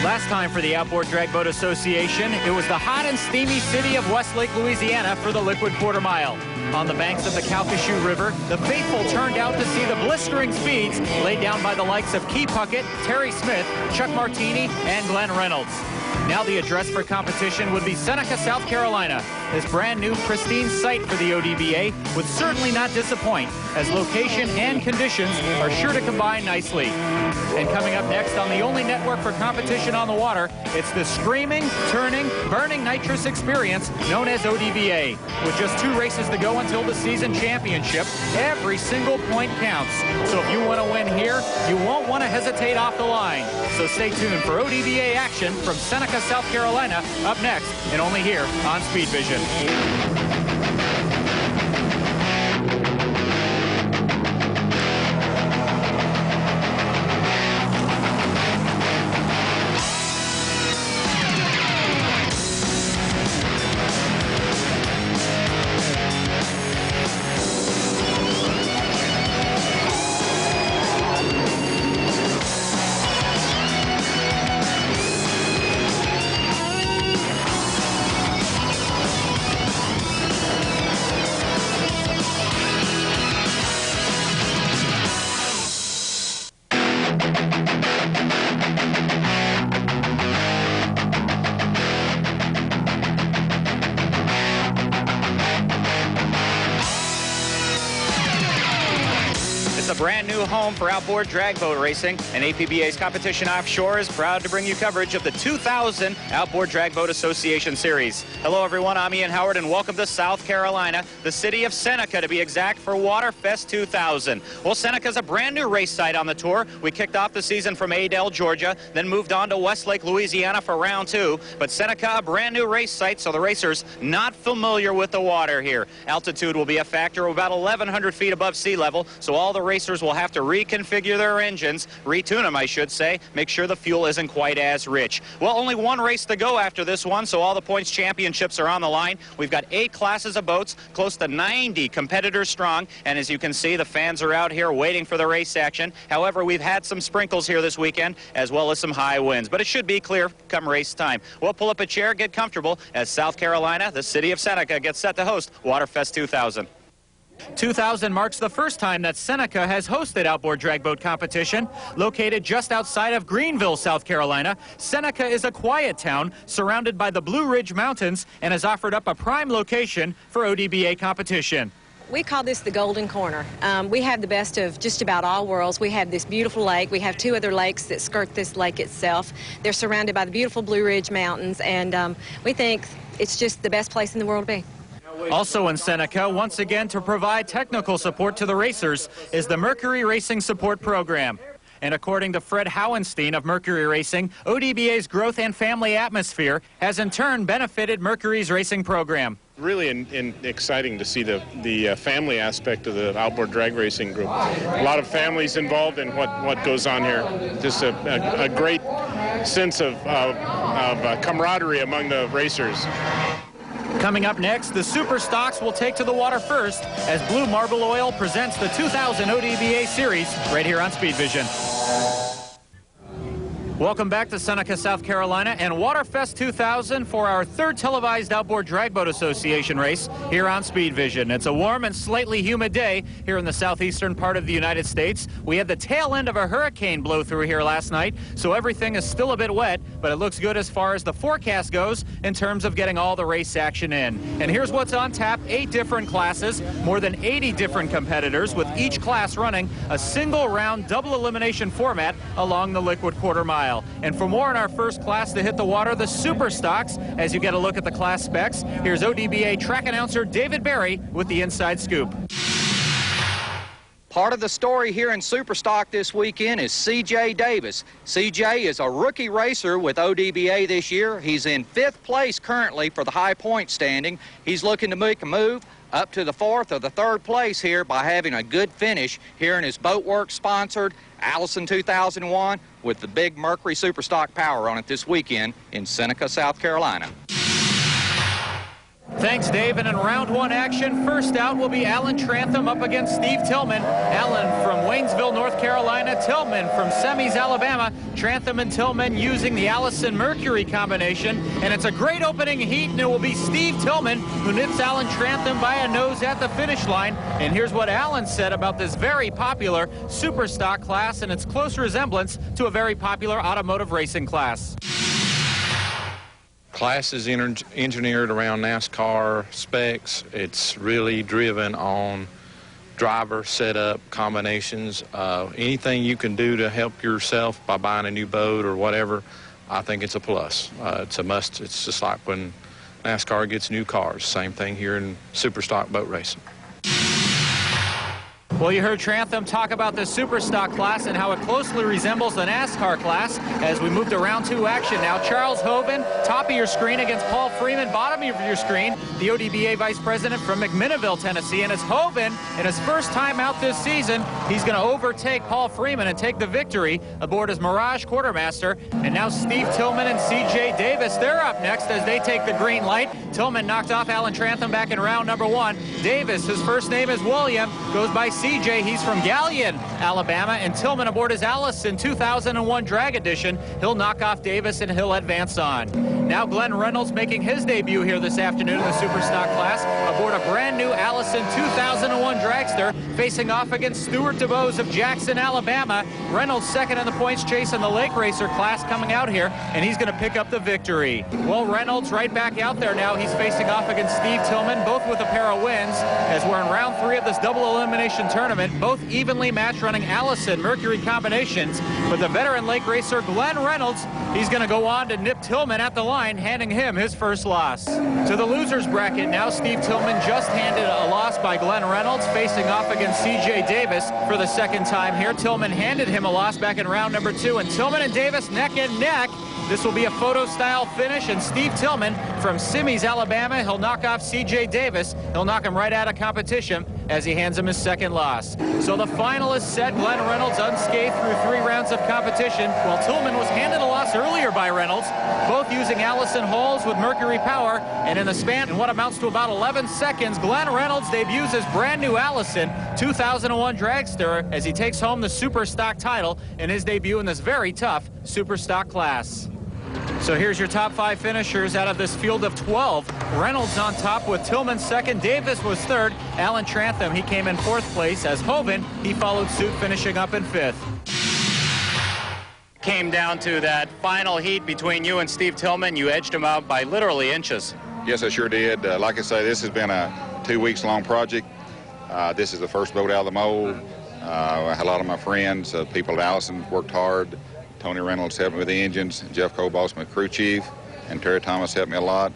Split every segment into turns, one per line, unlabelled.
Last time for the Outboard Drag Boat Association, it was the hot and steamy city of Westlake, Louisiana for the liquid quarter mile. On the banks of the Calcasieu River, the faithful turned out to see the blistering speeds laid down by the likes of Key Puckett, Terry Smith, Chuck Martini, and Glenn Reynolds. Now the address for competition would be Seneca, South Carolina. This brand new pristine site for the ODBA would certainly not disappoint, as location and conditions are sure to combine nicely. And coming up next on the only network for competition on the water, it's the screaming, turning, burning nitrous experience known as ODBA. With just 2 races to go until the season championship, every single point counts. So if you want to win here, you won't want to hesitate off the line. So stay tuned for ODBA action from Seneca, South Carolina, up next, and only here on Speed Vision. Brand new home for outboard drag boat racing, and APBA's Competition Offshore is proud to bring you coverage of the 2000 Outboard Drag Boat Association Series. Hello everyone, I'm Ian Howard and welcome to South Carolina, the city of Seneca to be exact, for Waterfest 2000. Well, Seneca's a brand new race site on the tour. We kicked off the season from Adel, Georgia, then moved on to Westlake, Louisiana for round 2. But Seneca, a brand new race site, so the racers not familiar with the water here. Altitude will be a factor of about 1,100 feet above sea level, so all the racers will have to reconfigure their engines, retune them I should say, make sure the fuel isn't quite as rich. Well, only 1 race to go after this one, so all the points championships are on the line. We've got 8 classes of boats, close to 90 competitors strong, and as you can see, the fans are out here waiting for the race action. However, we've had some sprinkles here this weekend, as well as some high winds, but it should be clear come race time. We'll pull up a chair, get comfortable, as South Carolina, the city of Seneca, gets set to host Waterfest 2000. 2000 marks the first time that Seneca has hosted outboard drag boat competition. Located just outside of Greenville, South Carolina, Seneca is a quiet town surrounded by the Blue Ridge Mountains and has offered up a prime location for ODBA competition.
We call this the Golden Corner. We have the best of just about all worlds. We have this beautiful lake. We have 2 other lakes that skirt this lake itself. They're surrounded by the beautiful Blue Ridge Mountains, and we think it's just the best place in the world to be.
Also in Seneca, once again to provide technical support to the racers, is the Mercury Racing Support Program. And according to Fred Howenstein of Mercury Racing, ODBA's growth and family atmosphere has in turn benefited Mercury's racing program.
Really exciting to see the family aspect of the outboard drag racing group. A lot of families involved in what goes on here. Just a great sense of camaraderie among the racers.
Coming up next, the Super Stocks will take to the water first as Blue Marble Oil presents the 2000 ODBA Series right here on Speed Vision. Welcome back to Seneca, South Carolina, and Waterfest 2000 for our 3rd televised Outboard Drag Boat Association race here on Speed Vision. It's a warm and slightly humid day here in the southeastern part of the United States. We had the tail end of a hurricane blow through here last night, so everything is still a bit wet, but it looks good as far as the forecast goes in terms of getting all the race action in. And here's what's on tap: 8 different classes, more than 80 different competitors, with each class running a single round double elimination format along the liquid quarter mile. And for more on our first class to hit the water, the Super Stocks, as you get a look at the class specs, here's ODBA track announcer David Berry with the inside scoop.
Part of the story here in Super Stock this weekend is C.J. Davis. C.J. is a rookie racer with ODBA this year. He's in 5th place currently for the high point standing. He's looking to make a move up to the 4th or the 3rd place here by having a good finish here in his Boatworks sponsored Allison 2001 with the big Mercury Superstock power on it this weekend in Seneca, South Carolina.
Thanks, Dave. And in round 1 action, first out will be Alan Trantham up against Steve Tillman. Alan from Waynesville, North Carolina, Tillman from Semis, Alabama. Trantham and Tillman using the Allison Mercury combination. And it's a great opening heat, and it will be Steve Tillman who nips Alan Trantham by a nose at the finish line. And here's what Alan said about this very popular super stock class and its close resemblance to a very popular automotive racing class.
Class is engineered around NASCAR specs. It's really driven on driver setup combinations. Anything you can do to help yourself by buying a new boat or whatever, I think it's a plus. It's a must. It's just like when NASCAR gets new cars. Same thing here in super stock boat racing.
Well, you heard Trantham talk about the super stock class and how it closely resembles the NASCAR class as we move to round 2 action. Now, Charles Hoban, top of your screen against Paul Freeman, bottom of your screen, the ODBA vice president from McMinnville, Tennessee. And it's Hoban, in his first time out this season, he's going to overtake Paul Freeman and take the victory aboard his Mirage quartermaster. And now Steve Tillman and C.J. Davis, they're up next as they take the green light. Tillman knocked off Alan Trantham back in round number 1. Davis, his first name is William, goes by C.J. He's from Galion, Alabama, and Tillman aboard his Allison 2001 Drag Edition. He'll knock off Davis and he'll advance on. Now Glenn Reynolds making his debut here this afternoon in the super stock class aboard a brand new Allison 2001 Dragster, facing off against Stuart DeBose of Jackson, Alabama. Reynolds second in the points chase in the lake racer class coming out here, and he's going to pick up the victory. Well, Reynolds right back out there now. He's facing off against Steve Tillman, both with a pair of wins, as we're in round 3 of this double elimination tournament. Both evenly matched running Allison Mercury combinations, but the veteran lake racer Glenn Reynolds, he's going to go on to nip Tillman at the line, handing him his first loss. To the losers bracket now, Steve Tillman just handed a loss by Glenn Reynolds, facing off against C.J. Davis for the second time here. Tillman handed him a loss back in round number 2, and Tillman and Davis neck and neck. This will be a photo-style finish, and Steve Tillman from Semis, Alabama, he'll knock off C.J. Davis. He'll knock him right out of competition as he hands him his second loss. So the finalists said Glenn Reynolds unscathed through 3 rounds of competition, while Tillman was handed a loss earlier by Reynolds, both using Allison hulls with Mercury power, and in the span in what amounts to about 11 seconds, Glenn Reynolds debuts his brand new Allison 2001 Dragster as he takes home the super stock title in his debut in this very tough super stock class. So here's your top 5 finishers out of this field of 12. Reynolds on top with Tillman second. Davis was third. Alan Trantham, he came in 4th place. As Hoban, he followed suit, finishing up in 5th. Came down to that final heat between you and Steve Tillman. You edged him out by literally inches.
Yes, I sure did. Like I say, this has been a 2 weeks long project. This is the first boat out of the mold. A lot of my friends, people at Allison, worked hard. Tony Reynolds helped me with the engines. Jeff Cobos, my crew chief, and Terry Thomas helped me a lot.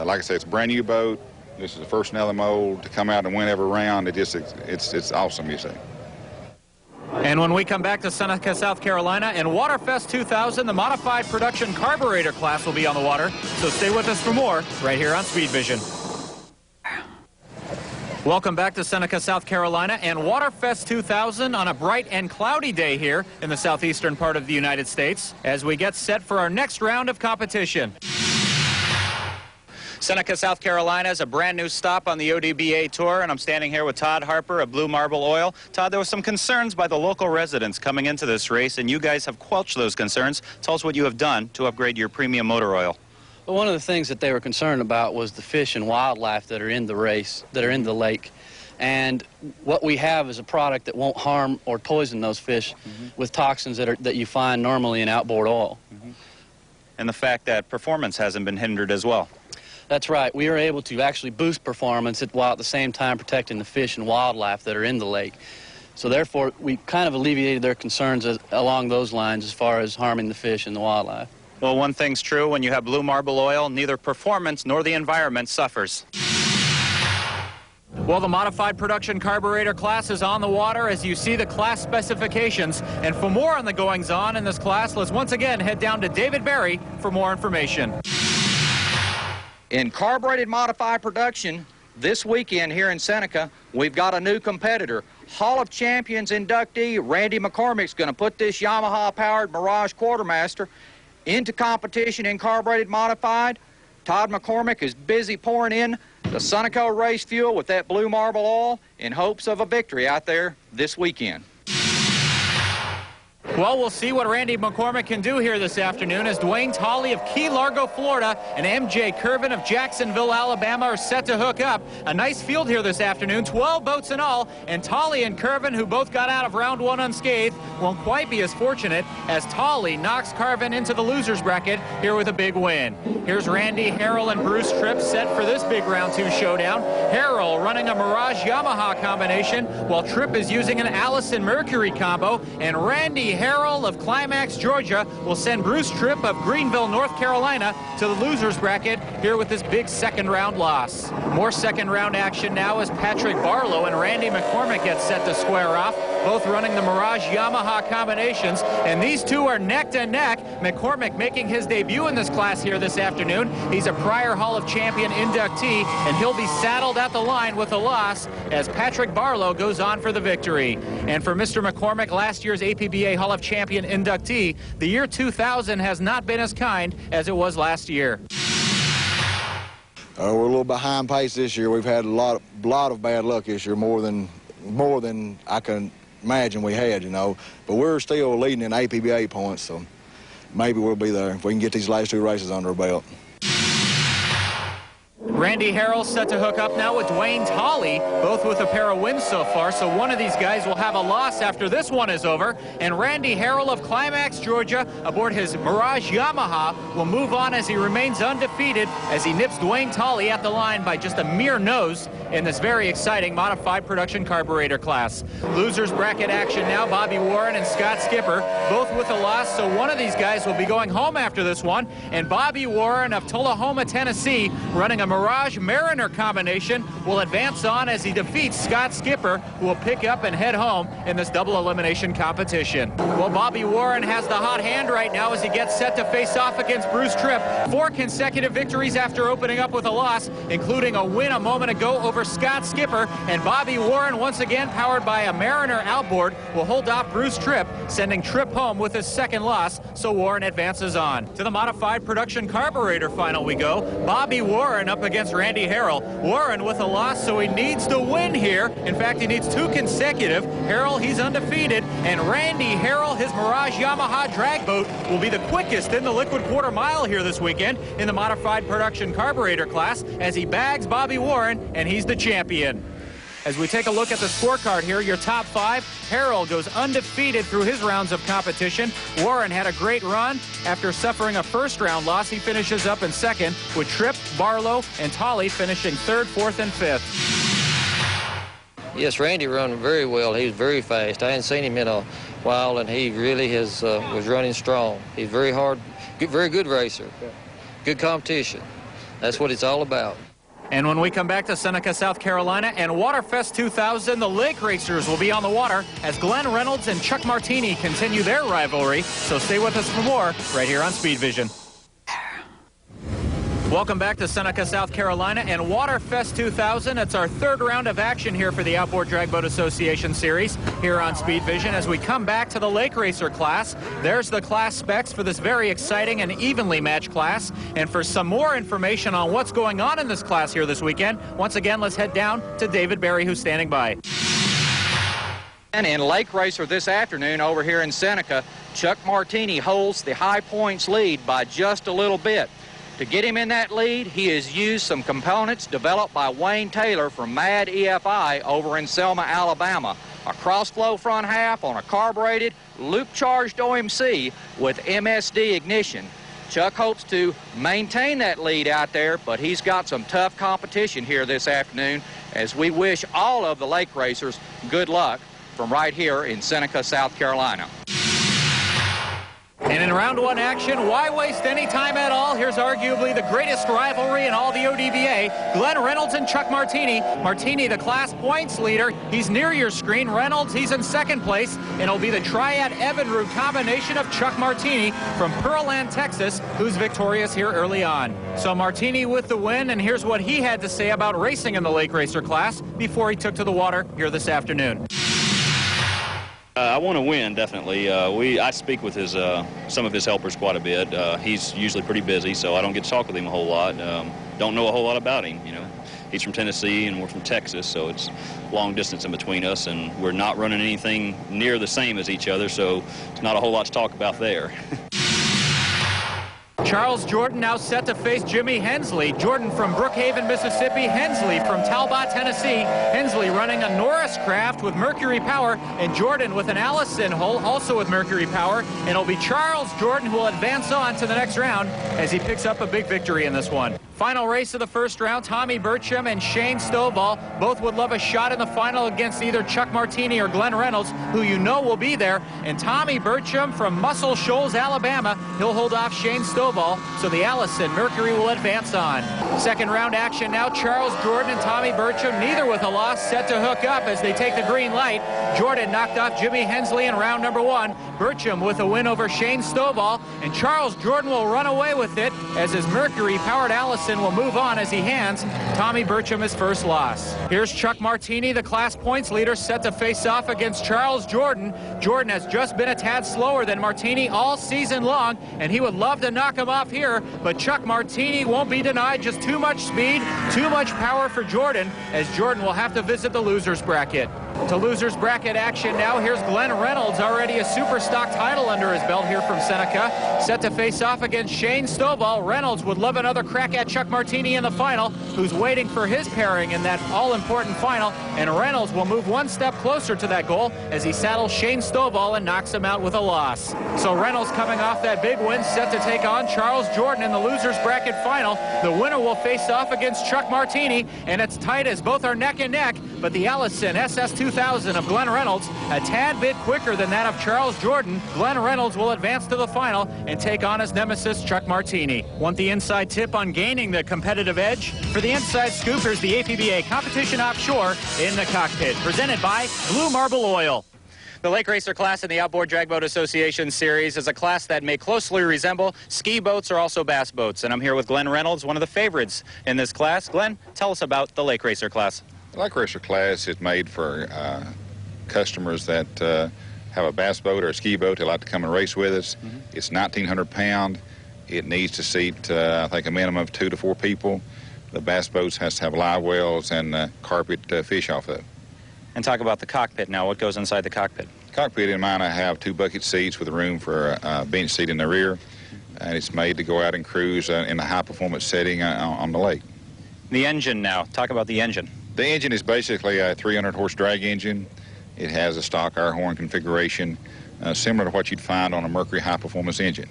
Like I say, it's a brand new boat. This is the first out of the mold. To come out and win every round, it's awesome, you see.
And when we come back to Seneca, South Carolina, and Waterfest 2000, the modified production carburetor class will be on the water. So stay with us for more right here on Speed Vision. Welcome back to Seneca, South Carolina, and Waterfest 2000 on a bright and cloudy day here in the southeastern part of the United States as we get set for our next round of competition. Seneca, South Carolina is a brand new stop on the ODBA Tour, and I'm standing here with Todd Harper of Blue Marble Oil. Todd, there were some concerns by the local residents coming into this race, and you guys have quelched those concerns. Tell us what you have done to upgrade your premium motor oil.
Well, one of the things that they were concerned about was the fish and wildlife that are in the race, that are in the lake. And what we have is a product that won't harm or poison those fish with toxins that you find normally in outboard oil.
And the fact that performance hasn't been hindered as well.
That's right. We are able to actually boost performance while at the same time protecting the fish and wildlife that are in the lake. So therefore, we kind of alleviated their concerns along those lines as far as harming the fish and the wildlife.
Well, one thing's true, when you have Blue Marble Oil, neither performance nor the environment suffers. Well, the modified production carburetor class is on the water as you see the class specifications. And for more on the goings-on in this class, let's once again head down to David Berry for more information.
In carbureted modified production, this weekend here in Seneca, we've got a new competitor. Hall of Champions inductee Randy McCormick's going to put this Yamaha-powered Mirage Quartermaster into competition in carbureted modified. Todd McCormick is busy pouring in the Seneca race fuel with that Blue Marble oil in hopes of a victory out there this weekend.
Well, we'll see what Randy McCormick can do here this afternoon as Dwayne Tolley of Key Largo, Florida, and MJ Curvin of Jacksonville, Alabama are set to hook up. A nice field here this afternoon, 12 boats in all, and Tolley and Curvin, who both got out of round one unscathed, won't quite be as fortunate as Tolley knocks Curvin into the loser's bracket here with a big win. Here's Randy Harrell and Bruce Tripp set for this big round two showdown. Harrell running a Mirage Yamaha combination, while Tripp is using an Allison Mercury combo, and Randy Harrell of Climax, Georgia, will send Bruce Tripp of Greenville, North Carolina, to the loser's bracket here with this big second round loss. More second round action now as Patrick Barlow and Randy McCormick get set to square off, both running the Mirage Yamaha combinations, and these two are neck to neck. McCormick making his debut in this class here this afternoon. He's a prior Hall of Champion inductee, and he'll be saddled at the line with a loss as Patrick Barlow goes on for the victory. And for Mr. McCormick, last year's APBA Hall of Champion inductee, the year 2000 has not been as kind as it was last year.
We're a little behind pace this year. We've had a lot of bad luck this year, more than I can imagine we had, you know. But we're still leading in APBA points, so maybe we'll be there if we can get these last two races under our belt.
Randy Harrell set to hook up now with Dwayne Tolley, both with a pair of wins so far, so one of these guys will have a loss after this one is over. And Randy Harrell of Climax, Georgia, aboard his Mirage Yamaha, will move on as he remains undefeated as he nips Dwayne Tolley at the line by just a mere nose in this very exciting modified production carburetor class. Losers bracket action now, Bobby Warren and Scott Skipper, both with a loss, so one of these guys will be going home after this one. And Bobby Warren of Tullahoma, Tennessee, running a Mirage Mariner combination, will advance on as he defeats Scott Skipper, who will pick up and head home in this double elimination competition. Well, Bobby Warren has the hot hand right now as he gets set to face off against Bruce Tripp. 4 consecutive victories after opening up with a loss, including a win a moment ago over Scott Skipper. And Bobby Warren, once again powered by a Mariner outboard, will hold off Bruce Tripp, sending Tripp home with his second loss, so Warren advances on. To the modified production carburetor final we go. Bobby Warren up against Randy Harrell. Warren with a loss, so he needs to win here. In fact, he needs 2 consecutive. Harrell, he's undefeated, and Randy Harrell, his Mirage Yamaha drag boat, will be the quickest in the liquid quarter mile here this weekend in the modified production carburetor class as he bags Bobby Warren, and he's the champion. As we take a look at the scorecard here, your top 5, Harrell goes undefeated through his rounds of competition. Warren had a great run. After suffering a first-round loss, he finishes up in second, with Tripp, Barlow, and Tolley finishing 3rd, 4th, and 5th.
Yes, Randy run very well. He was very fast. I hadn't seen him in a while, and he really was running strong. He's very hard, very good racer, good competition. That's what it's all about.
And when we come back to Seneca, South Carolina, and Waterfest 2000, the lake racers will be on the water as Glenn Reynolds and Chuck Martini continue their rivalry. So stay with us for more right here on Speed Vision. Welcome back to Seneca, South Carolina, and Waterfest 2000. It's our 3rd round of action here for the Outboard Drag Boat Association Series here on Speed Vision. As we come back to the lake racer class, there's the class specs for this very exciting and evenly matched class. And for some more information on what's going on in this class here this weekend, once again, let's head down to David Berry, who's standing by.
And in lake racer this afternoon over here in Seneca, Chuck Martini holds the high points lead by just a little bit. To get him in that lead, he has used some components developed by Wayne Taylor from MAD EFI over in Selma, Alabama. A cross-flow front half on a carbureted, loop-charged OMC with MSD ignition. Chuck hopes to maintain that lead out there, but he's got some tough competition here this afternoon as we wish all of the lake racers good luck from right here in Seneca, South Carolina.
And in round 1 action, why waste any time at all? Here's arguably the greatest rivalry in all the ODBA. Glenn Reynolds and Chuck Martini. Martini, the class points leader. He's near your screen. Reynolds, he's in 2nd place. And it'll be the Triad Evinrude combination of Chuck Martini from Pearland, Texas, who's victorious here early on. So Martini with the win, and here's what he had to say about racing in the lake racer class before he took to the water here this afternoon.
I want to win, definitely. I speak with some of his helpers quite a bit. He's usually pretty busy, so I don't get to talk with him a whole lot. Don't know a whole lot about him, you know. He's from Tennessee and we're from Texas, so it's long distance in between us, and we're not running anything near the same as each other, so it's not a whole lot to talk about there.
Charles Jordan now set to face Jimmy Hensley. Jordan from Brookhaven, Mississippi. Hensley from Talbot, Tennessee. Hensley running a Norris Craft with Mercury Power, and Jordan with an Allison hull, also with Mercury Power. And it'll be Charles Jordan who will advance on to the next round as he picks up a big victory in this one. Final race of the first round, Tommy Burcham and Shane Stovall. Both would love a shot in the final against either Chuck Martini or Glenn Reynolds, who you know will be there. And Tommy Burcham from Muscle Shoals, Alabama, he'll hold off Shane Stovall, so the Allison Mercury will advance on. Second round action now, Charles Jordan and Tommy Burcham, neither with a loss, set to hook up as they take the green light. Jordan knocked off Jimmy Hensley in round number 1. Burcham with a win over Shane Stovall, and Charles Jordan will run away with it as his Mercury-powered Allison will move on as he hands Tommy Burcham his first loss. Here's Chuck Martini, the class points leader, set to face off against Charles Jordan. Jordan has just been a tad slower than Martini all season long, and he would love to knock him off here, but Chuck Martini won't be denied. Just too much speed, too much power for Jordan, as Jordan will have to visit the loser's bracket. To loser's bracket action now, here's Glenn Reynolds, already a super stock title under his belt here from Seneca, set to face off against Shane Stovall. Reynolds would love another crack at Chuck Martini in the final, who's waiting for his pairing in that all-important final, and Reynolds will move one step closer to that goal as he saddles Shane Stovall and knocks him out with a loss. So Reynolds coming off that big win, set to take on Charles Jordan in the loser's bracket final. The winner will face off against Chuck Martini, and it's tight as both are neck and neck, but the Allison SS2000 of Glenn Reynolds a tad bit quicker than that of Charles Jordan. Glenn Reynolds will advance to the final and take on his nemesis Chuck Martini. Want the inside tip on gaining the competitive edge? For the inside scoop, here's the APBA Competition Offshore in the Cockpit, presented by Blue Marble Oil. The Lake Racer class in the Outboard Drag Boat Association Series is a class that may closely resemble ski boats or also bass boats. And I'm here with Glenn Reynolds, one of the favorites in this class. Glenn, tell us about the Lake Racer class.
The Lake Racer class is made for customers that have a bass boat or a ski boat. They like to come and race with us. It's 1,900 pound. It needs to seat, I think, a minimum of 2 to 4 people. The bass boats has to have live wells and carpet fish off of it.
And talk about the cockpit now. What goes inside the cockpit?
Cockpit in mine, I have 2 bucket seats with a room for a bench seat in the rear, and it's made to go out and cruise in a high-performance setting on the lake.
The engine now. Talk about the engine.
The engine is basically a 300-horse drag engine. It has a stock air horn configuration, similar to what you'd find on a Mercury high-performance engine.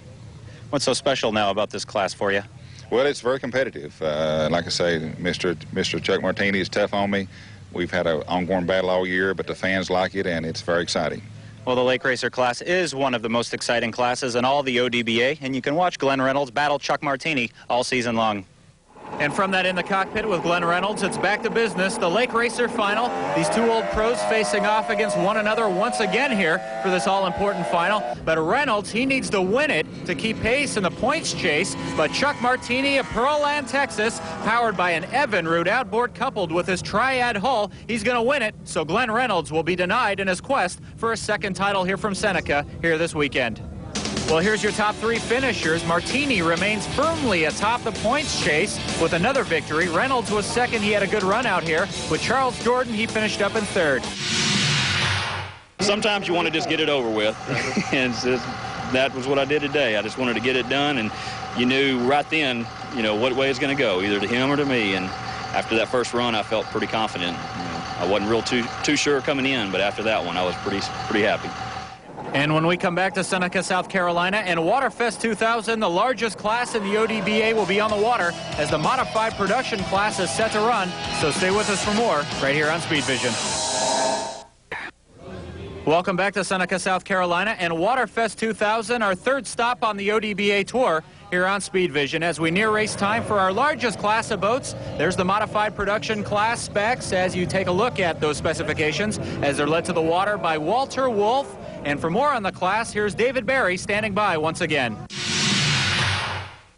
What's so special now about this class for you?
Well, it's very competitive. Like I say, Mr. Chuck Martini is tough on me. We've had an ongoing battle all year, but the fans like it, and it's very exciting.
Well, the Lake Racer class is one of the most exciting classes in all the ODBA, and you can watch Glenn Reynolds battle Chuck Martini all season long. And from that in the cockpit with Glenn Reynolds, it's back to business. The Lake Racer final. These 2 old pros facing off against one another once again here for this all-important final. But Reynolds, he needs to win it to keep pace in the points chase. But Chuck Martini of Pearland, Texas, powered by an Evinrude outboard coupled with his Triad hull, he's going to win it. So Glenn Reynolds will be denied in his quest for a second title here from Seneca here this weekend. Well, here's your top 3 finishers. Martini remains firmly atop the points chase with another victory. Reynolds was second. He had a good run out here. With Charles Jordan, he finished up in 3rd.
Sometimes you want to just get it over with, and that was what I did today. I just wanted to get it done, and you knew right then, you know, what way it's going to go, either to him or to me. And after that first run, I felt pretty confident. I wasn't real too sure coming in, but after that one, I was pretty happy.
And when we come back to Seneca, South Carolina, and Waterfest 2000, the largest class in the ODBA will be on the water as the modified production class is set to run. So stay with us for more right here on Speed Vision. Welcome back to Seneca, South Carolina, and Waterfest 2000, our 3rd stop on the ODBA tour here on Speed Vision. As we near race time for our largest class of boats, there's the modified production class specs as you take a look at those specifications as they're led to the water by Walter Wolf. And for more on the class, here's David Barry standing by once again.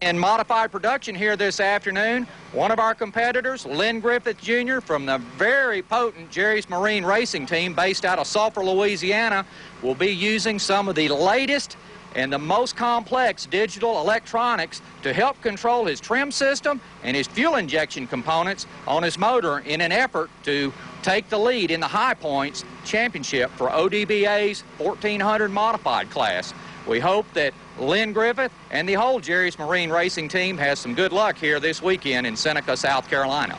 In modified production here this afternoon, one of our competitors, Lynn Griffith Jr. from the very potent Jerry's Marine Racing Team based out of Sulphur, Louisiana, will be using some of the latest and the most complex digital electronics to help control his trim system and his fuel injection components on his motor in an effort to take the lead in the High Points Championship for ODBA's 1400 modified class. We hope that Lynn Griffith and the whole Jerry's Marine Racing team has some good luck here this weekend in Seneca, South Carolina.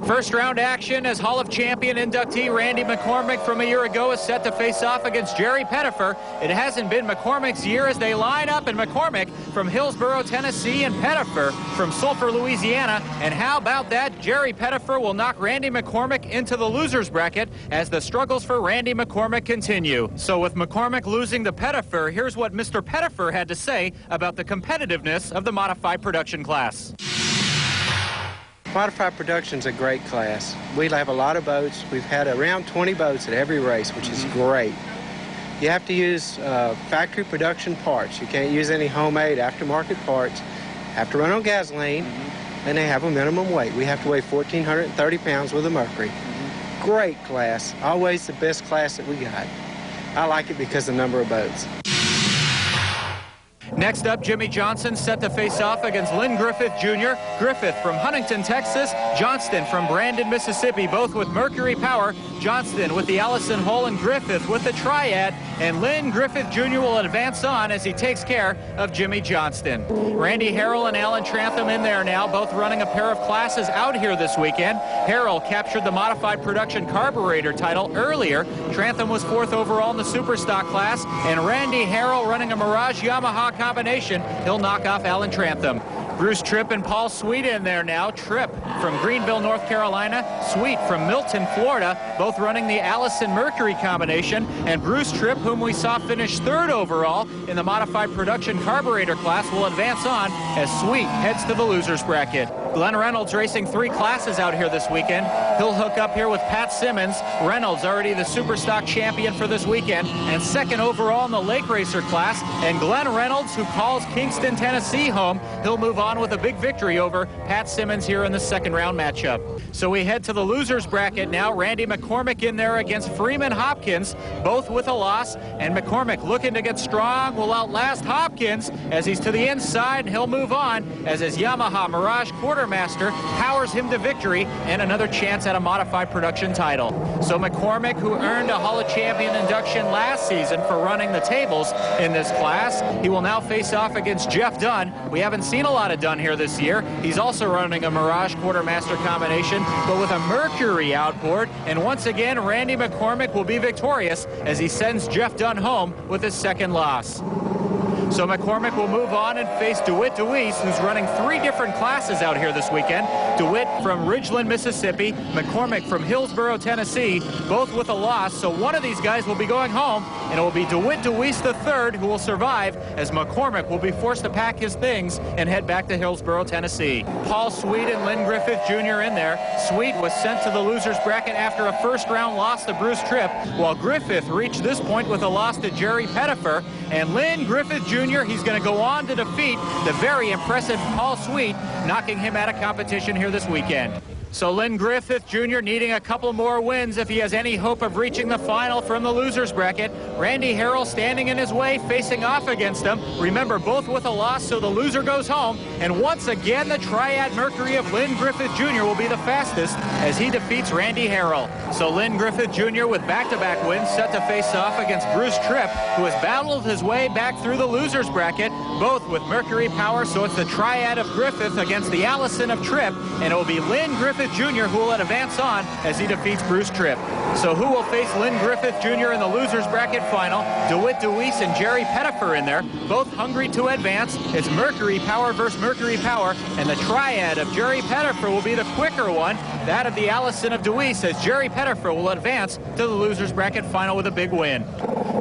First round action as Hall of Champion inductee Randy McCormick from a year ago is set to face off against Jerry Pettifer. It hasn't been McCormick's year as they line up, and McCormick from Hillsborough, Tennessee, and Pettifer from Sulphur, Louisiana. And how about that? Jerry Pettifer will knock Randy McCormick into the loser's bracket as the struggles for Randy McCormick continue. So with McCormick losing to Pettifer, here's what Mr. Pettifer had to say about the competitiveness of the modified production class.
Modified production's a great class. We have a lot of boats. We've had around 20 boats at every race, which is great. You have to use factory production parts. You can't use any homemade aftermarket parts. Have to run on gasoline, and they have a minimum weight. We have to weigh 1,430 pounds with a Mercury. Great class. Always the best class that we got. I like it because of the number of boats.
Next up, Jimmy Johnson set to face off against Lynn Griffith Jr. Griffith from Huntington, Texas, Johnston from Brandon, Mississippi, both with Mercury Power. Johnston with the Allison Hull and Griffith with the Triad. And Lynn Griffith Jr. will advance on as he takes care of Jimmy Johnston. Randy Harrell and Alan Trantham in there now, both running a pair of classes out here this weekend. Harrell captured the modified production carburetor title earlier. Trantham was 4th overall in the Superstock class. And Randy Harrell running a Mirage Yamaha combination. He'll knock off Alan Trantham. Bruce Tripp and Paul Sweet in there now. Tripp from Greenville, North Carolina. Sweet from Milton, Florida, both running the Allison Mercury combination. And Bruce Tripp, whom we saw finish 3rd overall in the modified production carburetor class, will advance on as Sweet heads to the loser's bracket. Glenn Reynolds racing 3 classes out here this weekend. He'll hook up here with Pat Simmons. Reynolds already the Superstock champion for this weekend and 2nd overall in the Lake Racer class. And Glenn Reynolds, who calls Kingston, Tennessee home, he'll move on with a big victory over Pat Simmons here in the 2nd round matchup. So we head to the loser's bracket now. Randy McCormick in there against Freeman Hopkins, both with a loss. And McCormick looking to get strong, will outlast Hopkins as he's to the inside, and he'll move on as his Yamaha Mirage Quartermaster powers him to victory and another chance at a modified production title. So McCormick, who earned a Hall of Champion induction last season for running the tables in this class, he will now face off against Jeff Dunn. We haven't seen a lot of Dunn here this year. He's also running a Mirage Quartermaster combination, but with a Mercury outboard. And once again, Randy McCormick will be victorious as he sends Jeff Dunn home with his 2nd loss. So McCormick will move on and face DeWitt DeWeese, who's running 3 different classes out here this weekend. DeWitt from Ridgeland, Mississippi, McCormick from Hillsborough, Tennessee, both with a loss. So one of these guys will be going home, and it will be DeWitt DeWeese III who will survive as McCormick will be forced to pack his things and head back to Hillsborough, Tennessee. Paul Sweet and Lynn Griffith Jr. in there. Sweet was sent to the loser's bracket after a 1st round loss to Bruce Tripp, while Griffith reached this point with a loss to Jerry Pettifer. And Lynn Griffith Jr., he's going to go on to defeat the very impressive Paul Sweet, knocking him out of competition here this weekend. So Lynn Griffith Jr. needing a couple more wins if he has any hope of reaching the final from the loser's bracket. Randy Harrell standing in his way, facing off against him. Remember, both with a loss, so the loser goes home. And once again, the Triad Mercury of Lynn Griffith Jr. will be the fastest as he defeats Randy Harrell. So Lynn Griffith Jr. with back-to-back wins set to face off against Bruce Tripp, who has battled his way back through the loser's bracket, both with Mercury Power. So it's the Triad of Griffith against the Allison of Tripp, and it will be Lynn Griffith Jr. who will advance on as he defeats Bruce Tripp. So who will face Lynn Griffith Jr. in the loser's bracket final? DeWitt DeWeese and Jerry Pettifer in there, both hungry to advance. It's Mercury Power versus Mercury Power, and the Triad of Jerry Pettifer will be the quicker one. That of the Allison of DeWeese, as Jerry Pettifer will advance to the loser's bracket final with a big win.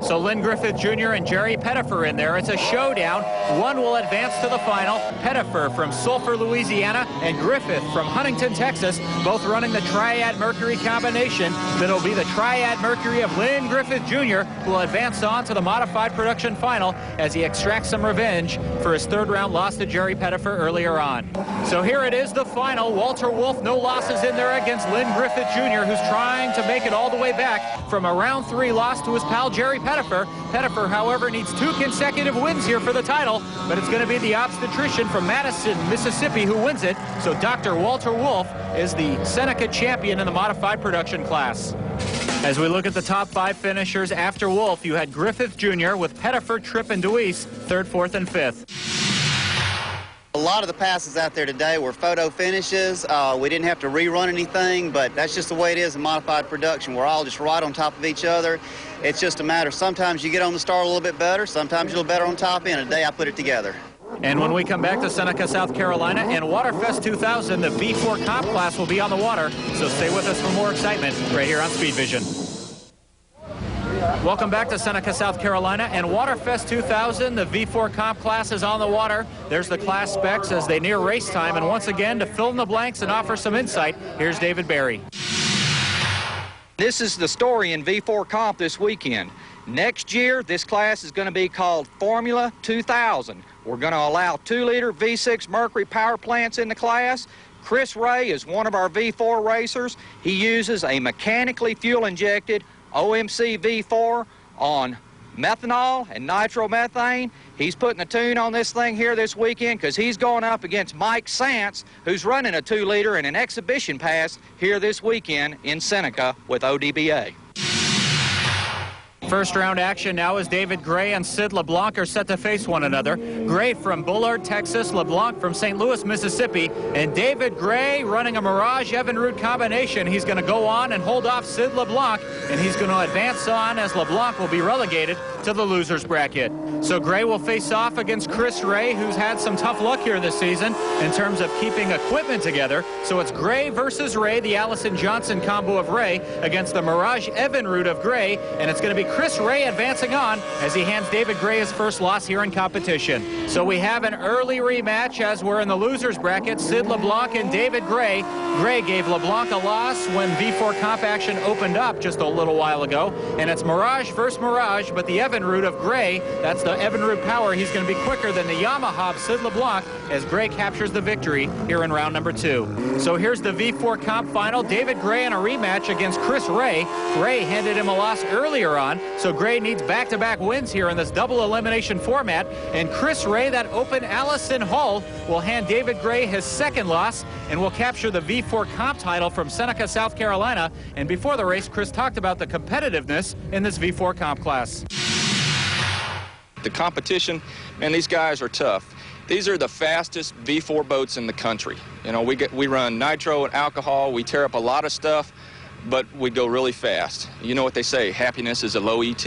So Lynn Griffith Jr. and Jerry Pettifer in there. It's a showdown. One will advance to the final. Pettifer from Sulphur, Louisiana, and Griffith from Huntington, Texas, both running the Triad Mercury combination. That'll be the Triad Mercury of Lynn Griffith Jr. who will advance on to the modified production final as he extracts some revenge for his 3rd round loss to Jerry Pettifer earlier on. So here it is, the final. Walter Wolf, no losses in there against Lynn Griffith Jr., who's trying to make it all the way back from a round 3 loss to his pal Jerry Pettifer. Pettifer. Pettifer, however, needs 2 consecutive wins here for the title, but it's going to be the obstetrician from Madison, Mississippi, who wins it. So Dr. Walter Wolf is the Seneca champion in the modified production class. As we look at the top 5 finishers after Wolf, you had Griffith Jr. with Pettifer, Tripp, and Deweese, 3rd, 4th, and 5th.
A lot of the passes out there today were photo finishes. We didn't have to rerun anything, but that's just the way it is in modified production. We're all just right on top of each other. It's just a matter. Sometimes you get on the start a little bit better. Sometimes you're a little better on top end. Today I put it together.
And when we come back to Seneca, South Carolina, and Waterfest 2000, the V4 comp class will be on the water. So stay with us for more excitement right here on Speed Vision. Welcome back to Seneca, South Carolina, and Waterfest 2000, the V4 comp class is on the water. There's the class specs as they near race time, and once again, to fill in the blanks and offer some insight, here's David Barry.
This is the story in V4 comp this weekend. Next year, this class is going to be called Formula 2000. We're going to allow 2-liter V6 Mercury power plants in the class. Chris Ray is one of our V4 racers. He uses a mechanically fuel-injected OMC V4 on methanol and nitromethane. He's putting a tune on this thing here this weekend because he's going up against Mike Sance, who's running a 2-liter in an exhibition pass here this weekend in Seneca with ODBA.
First round action now as David Gray and Sid LeBlanc are set to face one another. Gray from Bullard, Texas, LeBlanc from St. Louis, Mississippi. And David Gray running a Mirage Evinrude combination. He's going to go on and hold off Sid LeBlanc, and he's going to advance on as LeBlanc will be relegated to the loser's bracket. So Gray will face off against Chris Ray, who's had some tough luck here this season in terms of keeping equipment together. So it's Gray versus Ray, the Allison Johnson combo of Ray against the Mirage Evinrude of Gray, and it's going to be Chris Ray advancing on as he hands David Gray his first loss here in competition. So we have an early rematch as we're in the loser's bracket. Sid LeBlanc and David Gray. Gray gave LeBlanc a loss when V4 comp action opened up just a little while ago, and it's Mirage versus Mirage, but the Evinrude of Gray, that's the Evinrude power. He's going to be quicker than the Yamaha of Sid LeBlanc as Gray captures the victory here in round number 2. So here's the V4 comp final. David Gray in a rematch against Chris Ray. Gray handed him a loss earlier on, so Gray needs back-to-back wins here in this double elimination format. And Chris Ray, that open Allison Hall, will hand David Gray his second loss and will capture the V4 comp title from Seneca, South Carolina. And before the race, Chris talked about the competitiveness in this V4 comp class.
The competition, man, these guys are tough. These are the fastest V4 boats in the country. You know, we run nitro and alcohol. We tear up a lot of stuff, but we go really fast. You know what they say, happiness is a low ET.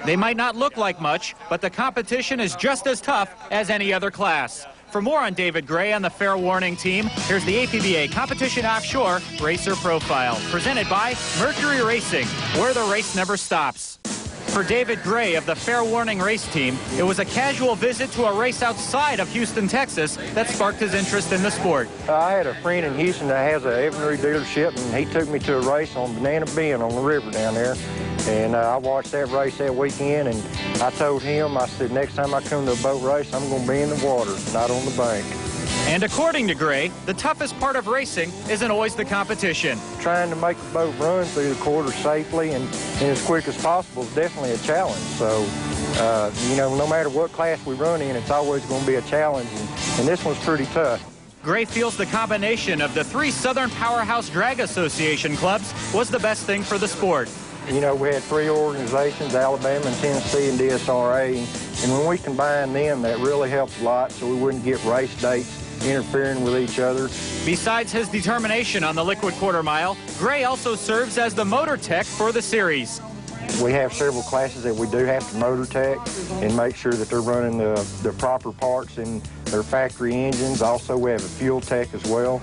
They might not look like much, but the competition is just as tough as any other class. For more on David Gray and the Fair Warning team, here's the APBA Competition Offshore Racer Profile, presented by Mercury Racing, where the race never stops. For David Gray of the Fair Warning race team, it was a casual visit to a race outside of Houston, Texas that sparked his interest in the sport.
I had a friend in Houston that has an Evinrude dealership, and he took me to a race on Banana Bend on the river down there. And I watched that race that weekend, and I told him, I said, next time I come to a boat race, I'm going to be in the water, not on the bank.
And according to Gray, the toughest part of racing isn't always the competition.
Trying to make the boat run through the quarter safely and as quick as possible is definitely a challenge. So, you know, no matter what class we run in, it's always going to be a challenge, and this one's pretty tough.
Gray feels the combination of the 3 Southern Powerhouse Drag Association clubs was the best thing for the sport.
You know, we had 3 organizations, Alabama and Tennessee and DSRA, and when we combined them, that really helped a lot so we wouldn't get race dates interfering with each other.
Besides his determination on the liquid quarter mile, Gray also serves as the motor tech for the series.
We have several classes that we do have to motor tech and make sure that they're running the proper parts in their factory engines. Also, we have a fuel tech as well.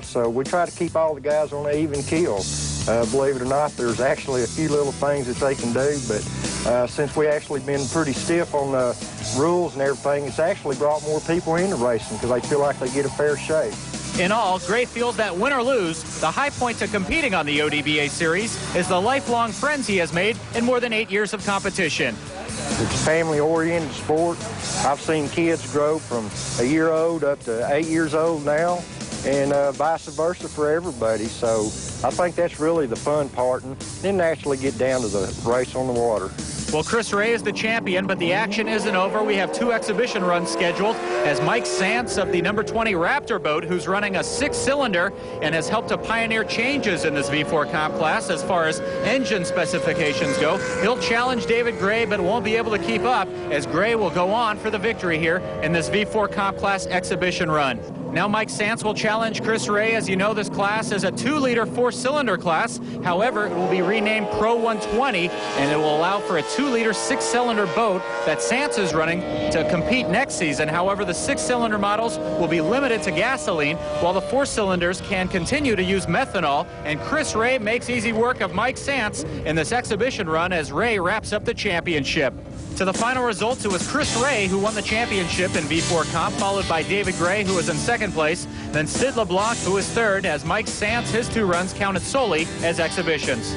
So we try to keep all the guys on an even keel. Believe it or not, there's actually a few little things that they can do, but since we actually been pretty stiff on the rules and everything, it's actually brought more people into racing because they feel like they get a fair shake.
In all, Gray feels that win or lose, the high point to competing on the ODBA series is the lifelong friends he has made in more than 8 years of competition.
It's a family-oriented sport. I've seen kids grow from a year old up to 8 years old now, and vice versa for everybody. So I think that's really the fun part, and then actually get down to the race on the water.
Well, Chris Ray is the champion, but the action isn't over. We have 2 exhibition runs scheduled as Mike Sants of the number 20 Raptor boat, who's running a 6-cylinder and has helped to pioneer changes in this V4 comp class as far as engine specifications go. He'll challenge David Gray, but won't be able to keep up as Gray will go on for the victory here in this V4 comp class exhibition run. Now Mike Sants will challenge Chris Ray. As you know, this class is a 2-liter 4-cylinder class. However, it will be renamed Pro 120, and it will allow for a 2-liter 6-cylinder boat that Sants is running to compete next season. However, the 6-cylinder models will be limited to gasoline, while the 4-cylinders can continue to use methanol. And Chris Ray makes easy work of Mike Sants in this exhibition run as Ray wraps up the championship. To the final results, it was Chris Ray who won the championship in V4 Comp, followed by David Gray, who was in second place, then Sid LeBlanc, who was third, as Mike Sants, his 2 runs counted solely as exhibitions.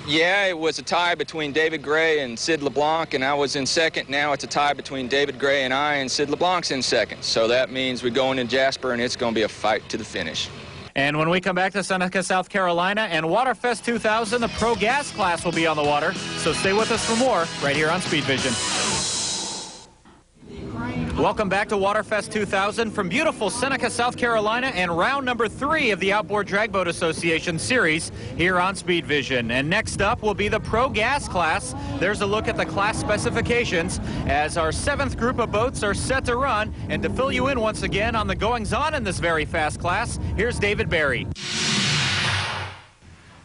Yeah, it was a tie between David Gray and Sid LeBlanc, and I was in second. Now it's a tie between David Gray and I, and Sid LeBlanc's in second. So that means we're going in Jasper, and it's going to be a fight to the finish.
And when we come back to Seneca, South Carolina, and Waterfest 2000, the Pro Gas class will be on the water. So stay with us for more right here on Speed Vision. Welcome back to Waterfest 2000 from beautiful Seneca, South Carolina, and round number 3 of the Outboard Drag Boat Association series here on Speed Vision. And next up will be the Pro Gas class. There's a look at the class specifications as our 7th group of boats are set to run. And to fill you in once again on the goings-on in this very fast class, here's David Barry.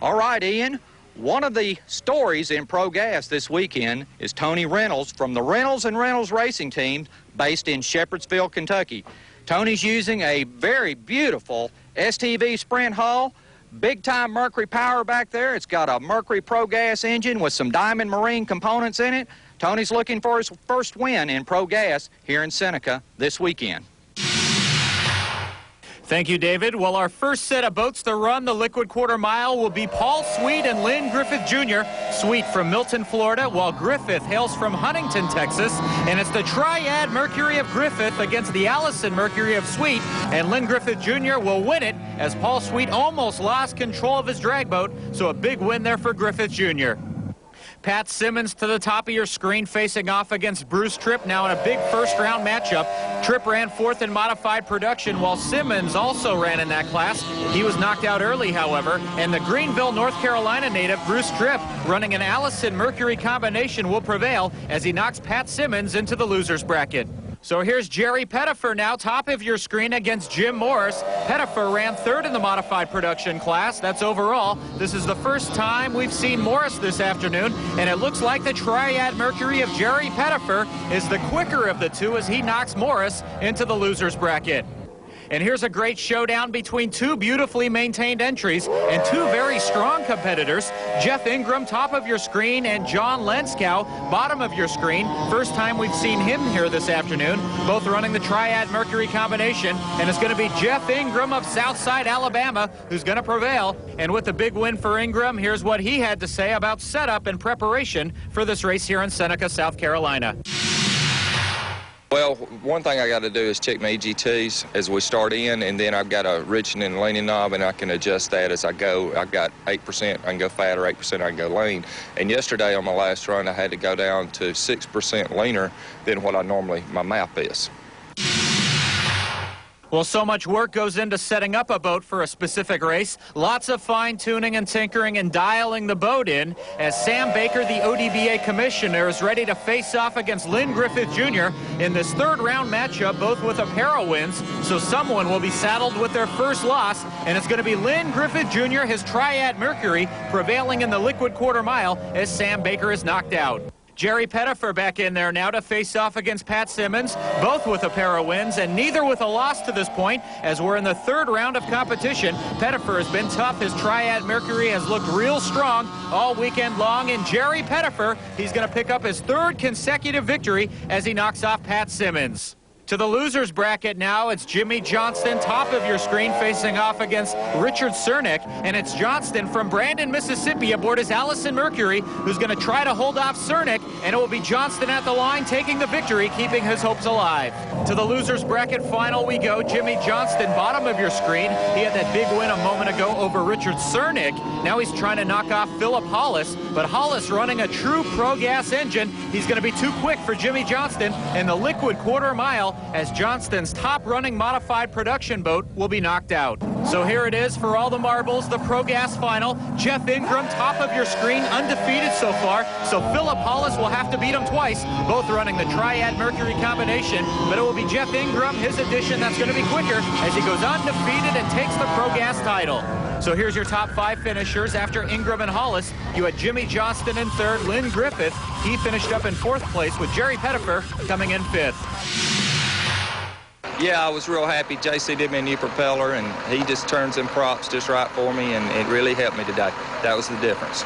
All right, Ian. One of the stories in Pro Gas this weekend is Tony Reynolds from the Reynolds & Reynolds Racing Team based in Shepherdsville, Kentucky. Tony's using a very beautiful STV Sprint hull, big-time Mercury power back there. It's got a Mercury Pro Gas engine with some Diamond Marine components in it. Tony's looking for his first win in Pro Gas here in Seneca this weekend.
Thank you, David. Well, our first set of boats to run the liquid quarter mile will be Paul Sweet and Lynn Griffith Jr. Sweet from Milton, Florida, while Griffith hails from Huntington, Texas. And it's the Triad Mercury of Griffith against the Allison Mercury of Sweet. And Lynn Griffith Jr. will win it as Paul Sweet almost lost control of his drag boat. So a big win there for Griffith Jr. Pat Simmons to the top of your screen facing off against Bruce Tripp now in a big first-round matchup. Tripp ran 4th in modified production while Simmons also ran in that class. He was knocked out early, however, and the Greenville, North Carolina native Bruce Tripp running an Allison Mercury combination will prevail as he knocks Pat Simmons into the loser's bracket. So here's Jerry Pettifer now, top of your screen against Jim Morris. Pettifer ran 3rd in the modified production class. That's overall. This is the first time we've seen Morris this afternoon, and it looks like the Triad Mercury of Jerry Pettifer is the quicker of the 2 as he knocks Morris into the loser's bracket. And here's a great showdown between 2 beautifully maintained entries and 2 very strong competitors. Jeff Ingram, top of your screen, and John Lenskow, bottom of your screen. First time we've seen him here this afternoon, both running the Triad Mercury combination. And it's going to be Jeff Ingram of Southside, Alabama, who's going to prevail. And with the big win for Ingram, here's what he had to say about setup and preparation for this race here in Seneca, South Carolina.
Well, one thing I got to do is check my EGTs as we start in, and then I've got a reaching and leaning knob, and I can adjust that as I go. I've got 8%, I can go fat, or 8%, I can go lean. And yesterday on my last run, I had to go down to 6% leaner than what my map is.
Well, so much work goes into setting up a boat for a specific race. Lots of fine-tuning and tinkering and dialing the boat in as Sam Baker, the ODBA commissioner, is ready to face off against Lynn Griffith Jr. in this 3rd-round matchup, both with a pair of wins. So someone will be saddled with their first loss, and it's going to be Lynn Griffith Jr., his Triad Mercury, prevailing in the liquid quarter mile as Sam Baker is knocked out. Jerry Pettifer back in there now to face off against Pat Simmons, both with a pair of wins and neither with a loss to this point as we're in the 3rd round of competition. Pettifer has been tough. His Triad Mercury has looked real strong all weekend long, and Jerry Pettifer, he's going to pick up his 3rd consecutive victory as he knocks off Pat Simmons. To the losers bracket now, it's Jimmy Johnston, top of your screen, facing off against Richard Cernick. And it's Johnston from Brandon, Mississippi, aboard his Allison Mercury, who's going to try to hold off Cernick. And it will be Johnston at the line, taking the victory, keeping his hopes alive. To the losers bracket final we go. Jimmy Johnston, bottom of your screen. He had that big win a moment ago over Richard Cernick. Now he's trying to knock off Philip Hollis. But Hollis running a true pro gas engine. He's going to be too quick for Jimmy Johnston in the liquid quarter mile, as Johnston's top running modified production boat will be knocked out. So here it is for all the marbles, the Pro Gas final. Jeff Ingram, top of your screen, undefeated so far. So Philip Hollis will have to beat him twice, both running the Triad Mercury combination. But it will be Jeff Ingram, his addition, that's going to be quicker as he goes undefeated and takes the Pro Gas title. So here's your top 5 finishers. After Ingram and Hollis, you had Jimmy Johnston in 3rd, Lynn Griffith. He finished up in 4th place with Jerry Pettifer coming in 5th.
Yeah, I was real happy. JC did me a new propeller, and he just turns in props just right for me, and it really helped me today. That was the difference.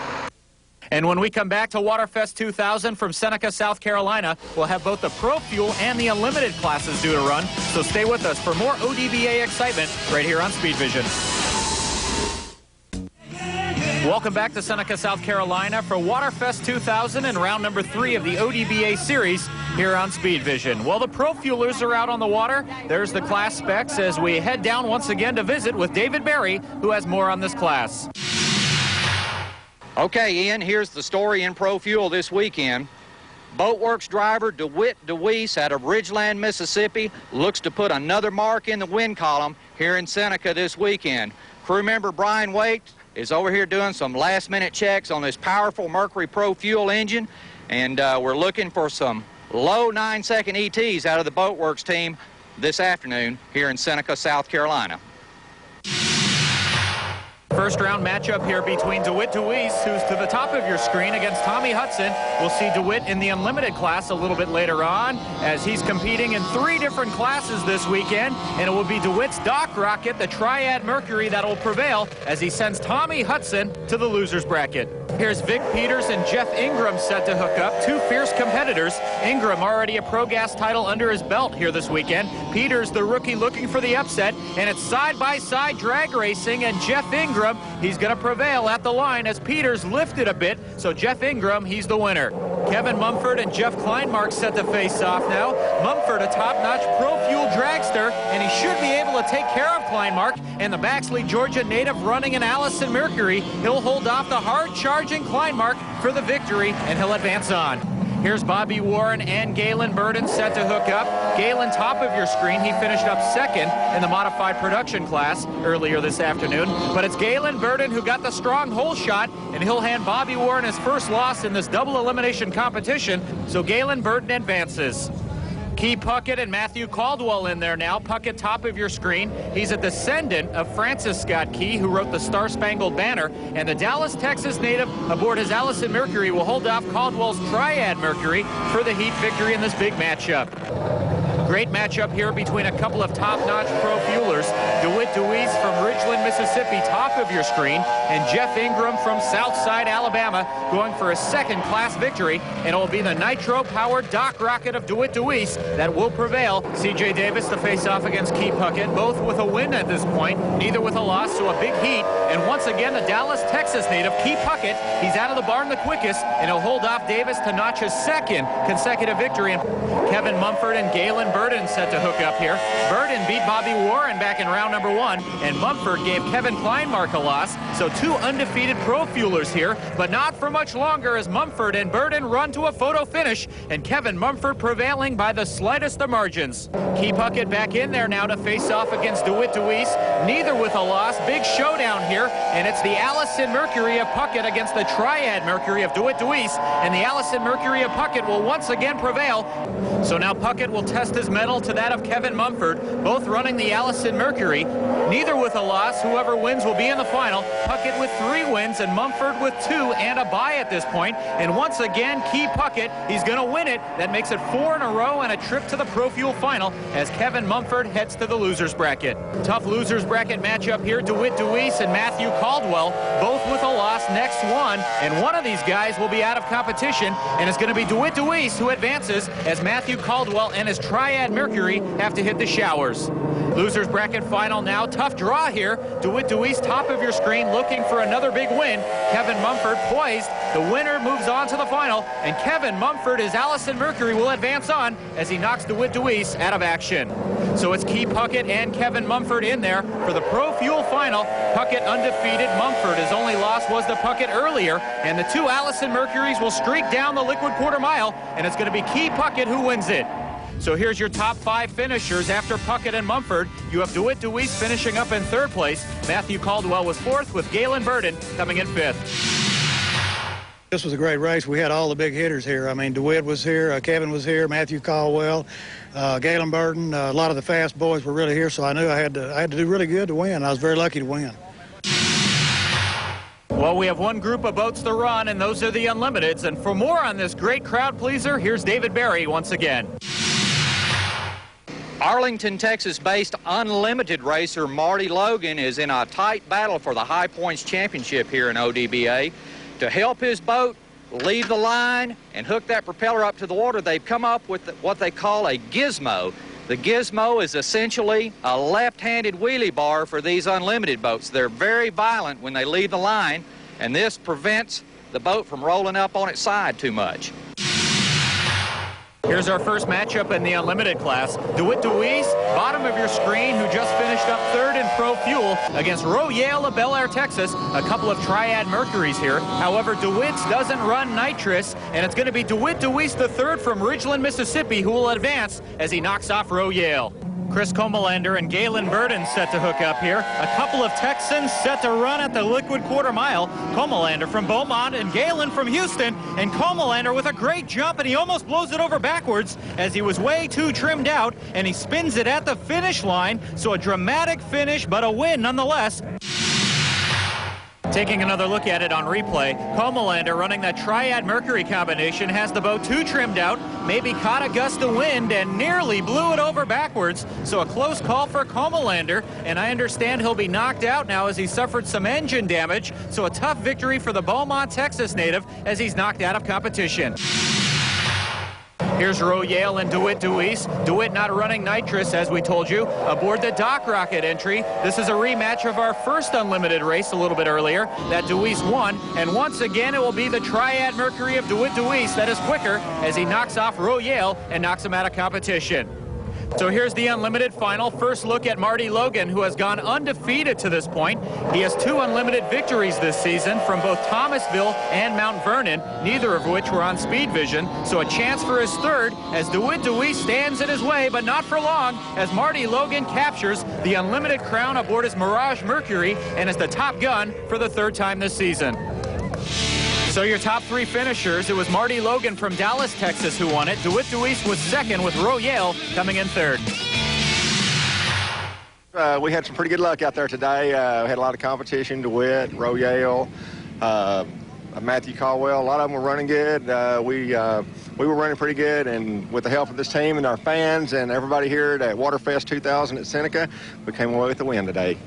And when we come back to Waterfest 2000 from Seneca, South Carolina, we'll have both the Pro Fuel and the Unlimited classes due to run. So stay with us for more ODBA excitement right here on Speed Vision. Welcome back to Seneca, South Carolina for Waterfest 2000 and round number 3 of the ODBA series here on Speed Vision. Well, the Pro Fuelers are out on the water. There's the class specs as we head down once again to visit with David Berry, who has more on this class.
Okay, Ian, here's the story in Pro Fuel this weekend. Boatworks driver DeWitt DeWeese out of Ridgeland, Mississippi, looks to put another mark in the win column here in Seneca this weekend. Crew member Brian Waite is over here doing some last-minute checks on this powerful Mercury Pro Fuel engine, and we're looking for some low 9-second ETs out of the Boatworks team this afternoon here in Seneca, South Carolina.
First round matchup here between DeWitt DeWeese, who's to the top of your screen, against Tommy Hudson. We'll see DeWitt in the Unlimited class a little bit later on, as he's competing in 3 different classes this weekend, and it will be DeWitt's Dock Rocket, the Triad Mercury, that will prevail as he sends Tommy Hudson to the losers bracket. Here's Vic Peters and Jeff Ingram set to hook up, 2 fierce competitors. Ingram already a Pro Gas title under his belt here this weekend. Peters, the rookie, looking for the upset, and it's side-by-side drag racing, and Jeff Ingram, he's going to prevail at the line as Peters lifted a bit, so Jeff Ingram, he's the winner. Kevin Mumford and Jeff Kleinmark set to face off now. Mumford, a top-notch Pro Fuel dragster, and he should be able to take care of Kleinmark, and the Baxley, Georgia native running an Allison Mercury. He'll hold off the hard-charging Kleinmark for the victory, and he'll advance on. Here's Bobby Warren and Galen Burden set to hook up. Galen, top of your screen, he finished up 2nd in the modified production class earlier this afternoon. But it's Galen Burden who got the strong hole shot, and he'll hand Bobby Warren his first loss in this double elimination competition. So Galen Burden advances. Key Puckett and Matthew Caldwell in there now. Puckett, top of your screen. He's a descendant of Francis Scott Key, who wrote the Star-Spangled Banner, and the Dallas, Texas native aboard his Allison Mercury will hold off Caldwell's Triad Mercury for the heat victory in this big matchup. Great matchup here between a couple of top-notch Pro Fuelers. DeWitt DeWeese from Ridgeland, Mississippi, top of your screen, and Jeff Ingram from Southside, Alabama, going for a 2nd-class victory, and it will be the nitro-powered Dock Rocket of DeWitt DeWeese that will prevail. C.J. Davis to face off against Key Puckett, both with a win at this point, neither with a loss, so a big heat. And once again, the Dallas, Texas native, Key Puckett, he's out of the barn the quickest, and he'll hold off Davis to notch his 2nd consecutive victory. And Kevin Mumford and Galen Burden set to hook up here. Burden beat Bobby Warren back in round number 1, and Mumford gave Kevin Kleinmark a loss. So 2 undefeated Pro Fuelers here, but not for much longer as Mumford and Burden run to a photo finish, and Kevin Mumford prevailing by the slightest of margins. Key Puckett back in there now to face off against DeWitt DeWeese, neither with a loss. Big showdown here, and it's the Allison Mercury of Puckett against the Triad Mercury of DeWitt DeWeese, and the Allison Mercury of Puckett will once again prevail. So now Puckett will test his medal to that of Kevin Mumford, both running the Allison Mercury, neither with a loss. Whoever wins will be in the final. Puckett with 3 wins and Mumford with 2 and a bye at this point. And once again, Key Puckett, he's going to win it. That makes it 4 in a row and a trip to the Pro Fuel final as Kevin Mumford heads to the losers bracket. Tough losers bracket matchup here. DeWitt DeWeese and Matthew Caldwell, both with a loss next one. And one of these guys will be out of competition, and it's going to be DeWitt DeWeese who advances as Matthew Caldwell and his Triad Triad Mercury have to hit the showers. Losers bracket final now. Tough draw here. DeWitt Deweese, top of your screen, looking for another big win. Kevin Mumford poised. The winner moves on to the final, and Kevin Mumford, as Allison Mercury, will advance on as he knocks DeWitt Deweese out of action. So it's Key Puckett and Kevin Mumford in there for the Pro Fuel final. Puckett undefeated. Mumford, his only loss was to Puckett earlier, and the two Allison Mercuries will streak down the liquid quarter mile, and it's going to be Key Puckett who wins it. So here's your top 5 finishers after Puckett and Mumford. You have DeWitt Deweese finishing up in 3rd place. Matthew Caldwell was 4th, with Galen Burden coming in 5th.
This was a great race. We had all the big hitters here. I mean, DeWitt was here, Kevin was here, Matthew Caldwell, Galen Burden. A lot of the fast boys were really here, so I knew I had to do really good to win. I was very lucky to win.
Well, we have one group of boats to run, and those are the Unlimiteds. And for more on this great crowd pleaser, here's David Barry once again.
Arlington, Texas-based Unlimited racer Marty Logan is in a tight battle for the High Points Championship here in ODBA. To help his boat leave the line and hook that propeller up to the water, they've come up with what they call a gizmo. The gizmo is essentially a left-handed wheelie bar for these Unlimited boats. They're very violent when they leave the line, and this prevents the boat from rolling up on its side too much.
Here's our first matchup in the Unlimited class. DeWitt Deweese, bottom of your screen, who just finished up 3rd in Pro Fuel against Royale of Bel Air, Texas. A couple of Triad Mercuries here. However, DeWitt's doesn't run nitrous, and it's going to be DeWitt Deweese III from Ridgeland, Mississippi, who will advance as he knocks off Royale. Chris Comalander and Galen Burden set to hook up here. A couple of Texans set to run at the liquid quarter mile. Comalander from Beaumont and Galen from Houston. And Comalander with a great jump, and he almost blows it over backwards as he was way too trimmed out, and he spins it at the finish line. So a dramatic finish, but a win nonetheless. Taking another look at it on replay, Comalander running that Triad Mercury combination has the boat too trimmed out, maybe caught a gust of wind and nearly blew it over backwards. So a close call for Comalander, and I understand he'll be knocked out now as he suffered some engine damage. So a tough victory for the Beaumont, Texas native as he's knocked out of competition. Here's Royale and DeWitt Deweese. DeWitt not running nitrous, as we told you, aboard the Dock Rocket entry. This is a rematch of our first Unlimited race a little bit earlier that Deweese won. And once again, it will be the Triad Mercury of DeWitt Deweese that is quicker as he knocks off Royale and knocks him out of competition. So here's the Unlimited final. First look at Marty Logan, who has gone undefeated to this point. He has 2 Unlimited victories this season from both Thomasville and Mount Vernon, neither of which were on Speed Vision. So a chance for his 3rd as DeWitt Deweese stands in his way, but not for long, as Marty Logan captures the Unlimited crown aboard his Mirage Mercury and is the top gun for the 3rd time this season. So your top 3 finishers, it was Marty Logan from Dallas, Texas, who won it. DeWitt Deweese was 2nd, with Royale coming in 3rd.
We had some pretty good luck out there today. We had a lot of competition. DeWitt, Royale, Matthew Caldwell. A lot of them were running good. We were running pretty good, and with the help of this team and our fans and everybody here at Waterfest 2000 at Seneca, we came away with the win today.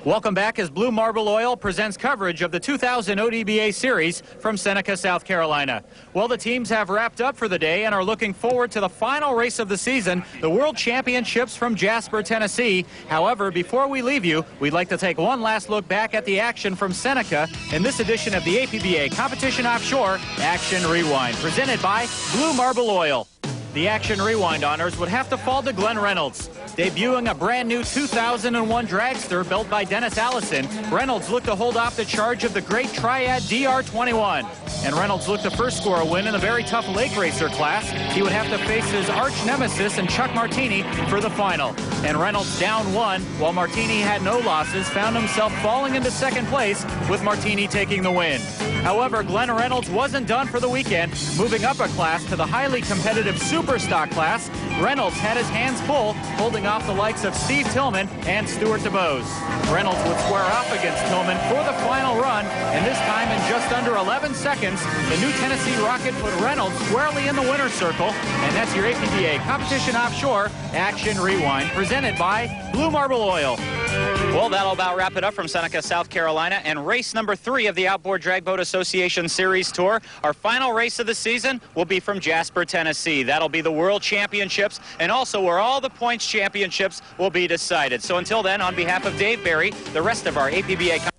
Welcome back as Blue Marble Oil presents coverage of the 2000 ODBA Series from Seneca, South Carolina. Well, the teams have wrapped up for the day and are looking forward to the final race of the season, the World Championships from Jasper, Tennessee. However, before we leave you, we'd like to take one last look back at the action from Seneca in this edition of the APBA Competition Offshore Action Rewind, presented by Blue Marble Oil. The Action Rewind honors would have to fall to Glenn Reynolds. Debuting a brand new 2001 dragster built by Dennis Allison, Reynolds looked to hold off the charge of the great Triad DR21. And Reynolds looked to first score a win in the very tough lake racer class. He would have to face his arch nemesis and Chuck Martini for the final. And Reynolds down 1, while Martini had no losses, found himself falling into 2nd place with Martini taking the win. However, Glenn Reynolds wasn't done for the weekend. Moving up a class to the highly competitive Super Stock class, Reynolds had his hands full, holding off the likes of Steve Tillman and Stuart DeBose. Reynolds would square off against Tillman for the final run, and this time in just under 11 seconds, the new Tennessee Rocket put Reynolds squarely in the winner's circle, and that's your APBA Competition Offshore Action Rewind, presented by Blue Marble Oil. Well, that'll about wrap it up from Seneca, South Carolina, and race number 3 of the Outboard Drag Boat Association Series Tour. Our final race of the season will be from Jasper, Tennessee. That'll be the World Championships, and also where all the points championships will be decided. So until then, on behalf of Dave Barry, the rest of our APBA